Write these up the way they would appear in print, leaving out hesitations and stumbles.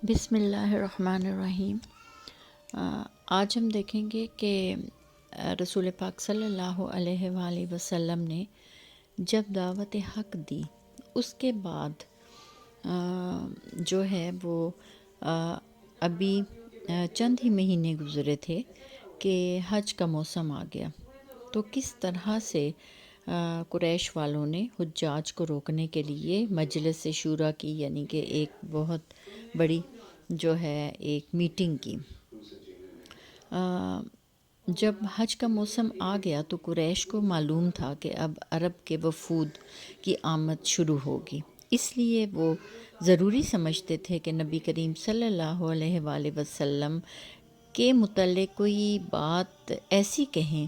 بسم اللہ الرحمن الرحیم۔ آج ہم دیکھیں گے کہ رسول پاک صلی اللہ علیہ وآلہ وسلم نے جب دعوت حق دی اس کے بعد جو ہے وہ ابھی چند ہی مہینے گزرے تھے کہ حج کا موسم آ گیا، تو کس طرح سے قریش والوں نے حجاج کو روکنے کے لیے مجلس شورا کی، یعنی کہ ایک بہت بڑی جو ہے ایک میٹنگ کی۔ جب حج کا موسم آ گیا تو قریش کو معلوم تھا کہ اب عرب کے وفود کی آمد شروع ہوگی، اس لیے وہ ضروری سمجھتے تھے کہ نبی کریم صلی اللہ علیہ وآلہ وسلم کے متعلق کوئی بات ایسی کہیں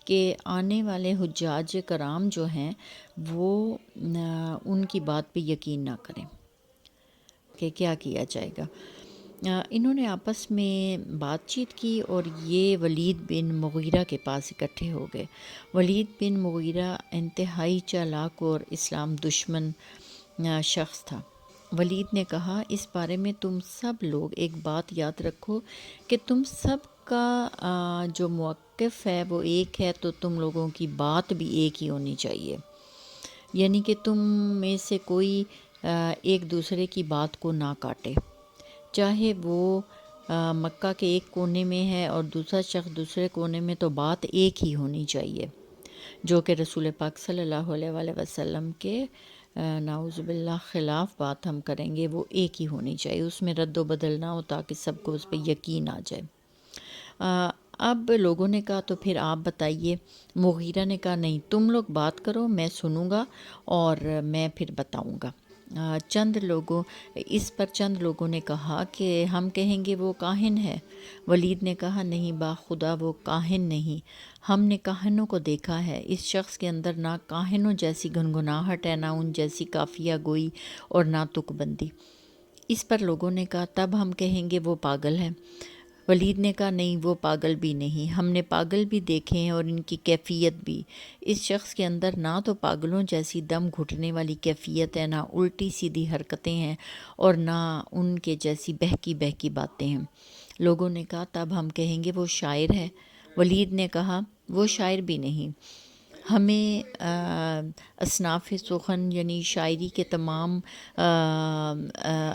کہ آنے والے حجاج کرام جو ہیں وہ ان کی بات پہ یقین نہ کریں کہ کیا کیا جائے گا۔ انہوں نے آپس میں بات چیت کی اور یہ ولید بن مغیرہ کے پاس اکٹھے ہو گئے۔ ولید بن مغیرہ انتہائی چالاک اور اسلام دشمن شخص تھا۔ ولید نے کہا، اس بارے میں تم سب لوگ ایک بات یاد رکھو کہ تم سب کا جو موقف ہے وہ ایک ہے، تو تم لوگوں کی بات بھی ایک ہی ہونی چاہیے، یعنی کہ تم میں سے کوئی ایک دوسرے کی بات کو نہ کاٹے، چاہے وہ مکہ کے ایک کونے میں ہے اور دوسرا شخص دوسرے کونے میں، تو بات ایک ہی ہونی چاہیے، جو کہ رسول پاک صلی اللہ علیہ وآلہ وسلم کے نعوذ باللہ خلاف بات ہم کریں گے وہ ایک ہی ہونی چاہیے، اس میں رد و بدل نہ ہو تاکہ سب کو اس پہ یقین آ جائے۔ اب لوگوں نے کہا تو پھر آپ بتائیے۔ مغیرہ نے کہا، نہیں، تم لوگ بات کرو، میں سنوں گا اور میں پھر بتاؤں گا۔ چند لوگوں نے کہا کہ ہم کہیں گے وہ کاہن ہے۔ ولید نے کہا، نہیں، باخدا وہ کاہن نہیں، ہم نے کاہنوں کو دیکھا ہے، اس شخص کے اندر نہ کاہنوں جیسی گنگناہٹ ہے، نہ ان جیسی قافیہ گوئی اور نہ تک بندی۔ اس پر لوگوں نے کہا، تب ہم کہیں گے وہ پاگل ہے۔ ولید نے کہا، نہیں، وہ پاگل بھی نہیں، ہم نے پاگل بھی دیکھے ہیں اور ان کی کیفیت بھی۔ اس شخص کے اندر نہ تو پاگلوں جیسی دم گھٹنے والی کیفیت ہے، نہ الٹی سیدھی حرکتیں ہیں اور نہ ان کے جیسی بہکی بہکی باتیں ہیں۔ لوگوں نے کہا، تب ہم کہیں گے وہ شاعر ہے۔ ولید نے کہا، وہ شاعر بھی نہیں، ہمیں اصناف سخن یعنی شاعری کے تمام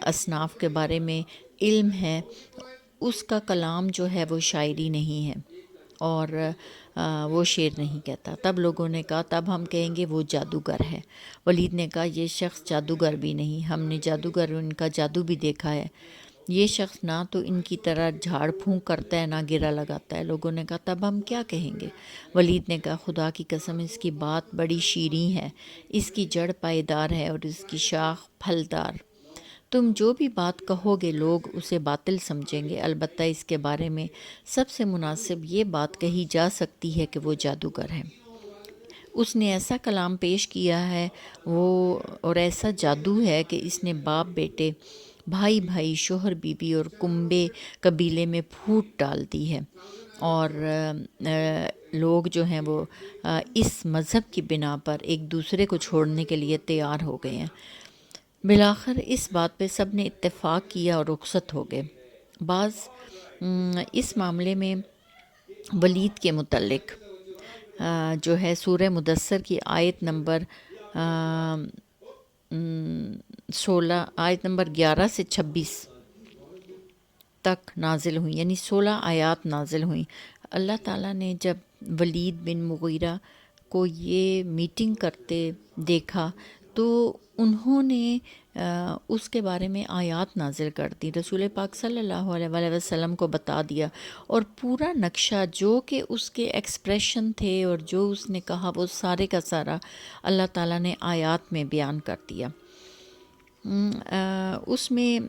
اصناف کے بارے میں علم ہے، اس کا کلام جو ہے وہ شاعری نہیں ہے اور وہ شعر نہیں کہتا۔ تب لوگوں نے کہا، تب ہم کہیں گے وہ جادوگر ہے۔ ولید نے کہا، یہ شخص جادوگر بھی نہیں، ہم نے جادوگر ان کا جادو بھی دیکھا ہے، یہ شخص نہ تو ان کی طرح جھاڑ پھونک کرتا ہے نہ گرہ لگاتا ہے۔ لوگوں نے کہا، تب ہم کیا کہیں گے؟ ولید نے کہا، خدا کی قسم اس کی بات بڑی شیریں ہے، اس کی جڑ پائیدار ہے اور اس کی شاخ پھلدار، تم جو بھی بات کہو گے لوگ اسے باطل سمجھیں گے، البتہ اس کے بارے میں سب سے مناسب یہ بات کہی جا سکتی ہے کہ وہ جادوگر ہے، اس نے ایسا کلام پیش کیا ہے اور ایسا جادو ہے کہ اس نے باپ بیٹے، بھائی بھائی، شوہر بیوی اور کنبے قبیلے میں پھوٹ ڈال دی ہے، اور لوگ جو ہیں وہ اس مذہب کی بنا پر ایک دوسرے کو چھوڑنے کے لیے تیار ہو گئے ہیں۔ بالآخر اس بات پہ سب نے اتفاق کیا اور رخصت ہو گئے۔ بعض اس معاملے میں ولید کے متعلق جو ہے سورہ مدثر کی آیت نمبر 11 سے 26 تک نازل ہوئی، یعنی 16 آیات نازل ہوئیں۔ اللہ تعالیٰ نے جب ولید بن مغیرہ کو یہ میٹنگ کرتے دیکھا تو انہوں نے اس کے بارے میں آیات نازل کر دی، رسول پاک صلی اللہ علیہ وآلہ وسلم کو بتا دیا، اور پورا نقشہ جو کہ اس کے ایکسپریشن تھے اور جو اس نے کہا وہ سارے کا سارا اللہ تعالیٰ نے آیات میں بیان کر دیا۔ اس میں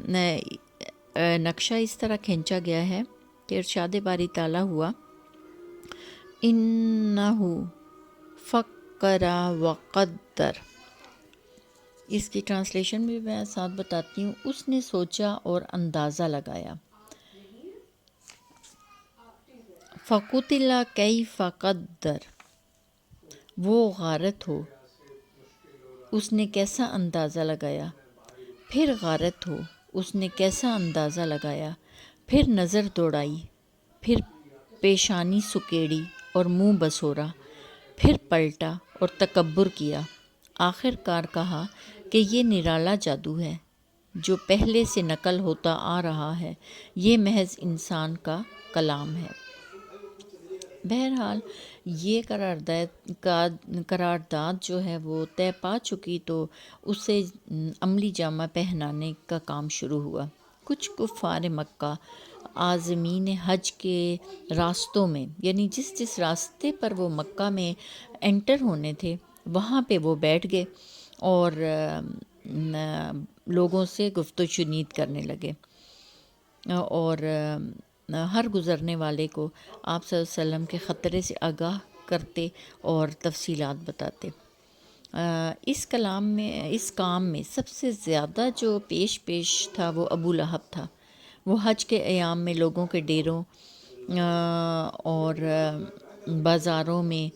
نقشہ اس طرح کھینچا گیا ہے کہ ارشاد باری تعالیٰ ہوا، انہو فکر وقدر، اس کی ٹرانسلیشن بھی میں ساتھ بتاتی ہوں، اس نے سوچا اور اندازہ لگایا۔ فقتل کیف قدر، وہ غارت ہو، اس نے کیسا اندازہ لگایا، پھر غارت ہو، اس نے کیسا اندازہ لگایا، پھر نظر دوڑائی، پھر پیشانی سکیڑی اور منہ بسورا، پھر پلٹا اور تکبر کیا، آخر کار کہا کہ یہ نرالا جادو ہے جو پہلے سے نقل ہوتا آ رہا ہے، یہ محض انسان کا کلام ہے۔ بہرحال یہ قرارداد جو ہے وہ طے پا چکی تو اسے عملی جامہ پہنانے کا کام شروع ہوا۔ کچھ کفار مکہ عازمین حج کے راستوں میں، یعنی جس راستے پر وہ مکہ میں انٹر ہونے تھے وہاں پہ وہ بیٹھ گئے اور لوگوں سے گفت و شنید کرنے لگے اور ہر گزرنے والے کو آپ صلی اللہ علیہ وسلم کے خطرے سے آگاہ کرتے اور تفصیلات بتاتے۔ اس کام میں سب سے زیادہ جو پیش تھا وہ ابو لہب تھا۔ وہ حج کے ایام میں لوگوں کے ڈیروں اور بازاروں میں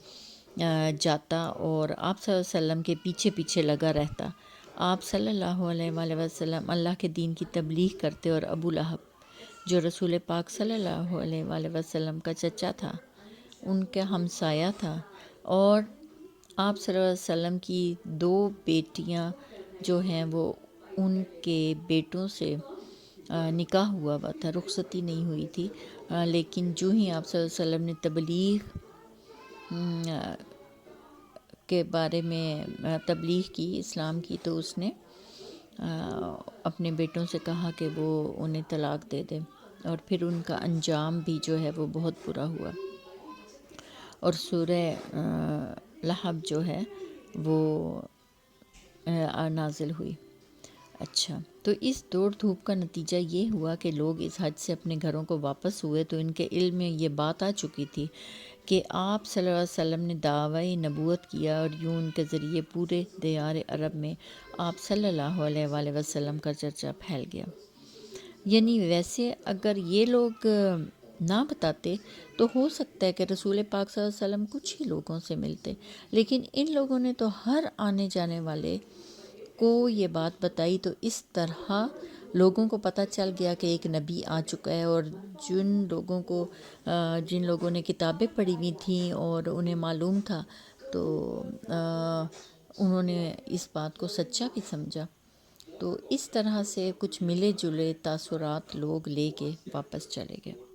جاتا اور آپ صلی اللہ علیہ وسلم کے پیچھے پیچھے لگا رہتا۔ آپ صلی اللہ علیہ وآلہ وسلم اللہ کے دین کی تبلیغ کرتے اور ابو لہب جو رسول پاک صلی اللہ علیہ وآلہ وسلم کا چچا تھا، ان کا ہمسایہ تھا، اور آپ صلی اللہ علیہ وسلم کی 2 بیٹیاں جو ہیں وہ ان کے بیٹوں سے نکاح ہوا تھا، رخصتی نہیں ہوئی تھی، لیکن جو ہی آپ صلی اللہ علیہ وسلم نے تبلیغ کے بارے میں تبلیغ کی اسلام کی تو اس نے اپنے بیٹوں سے کہا کہ وہ انہیں طلاق دے دے، اور پھر ان کا انجام بھی جو ہے وہ بہت برا ہوا، اور سورہ لہب جو ہے وہ نازل ہوئی۔ اچھا، تو اس دوڑ دھوپ کا نتیجہ یہ ہوا کہ لوگ اس حج سے اپنے گھروں کو واپس ہوئے تو ان کے علم میں یہ بات آ چکی تھی کہ آپ صلی اللہ علیہ وسلم نے دعوی نبوت کیا، اور یوں ان کے ذریعے پورے دیار عرب میں آپ صلی اللہ علیہ وآلہ وسلم کا چرچا پھیل گیا۔ یعنی ویسے اگر یہ لوگ نہ بتاتے تو ہو سکتا ہے کہ رسول پاک صلی اللہ علیہ وسلم کچھ ہی لوگوں سے ملتے، لیکن ان لوگوں نے تو ہر آنے جانے والے کو یہ بات بتائی، تو اس طرح لوگوں کو پتہ چل گیا کہ ایک نبی آ چکا ہے، اور جن لوگوں نے کتابیں پڑھی ہوئی تھیں اور انہیں معلوم تھا تو انہوں نے اس بات کو سچا بھی سمجھا۔ تو اس طرح سے کچھ ملے جلے تاثرات لوگ لے کے واپس چلے گئے۔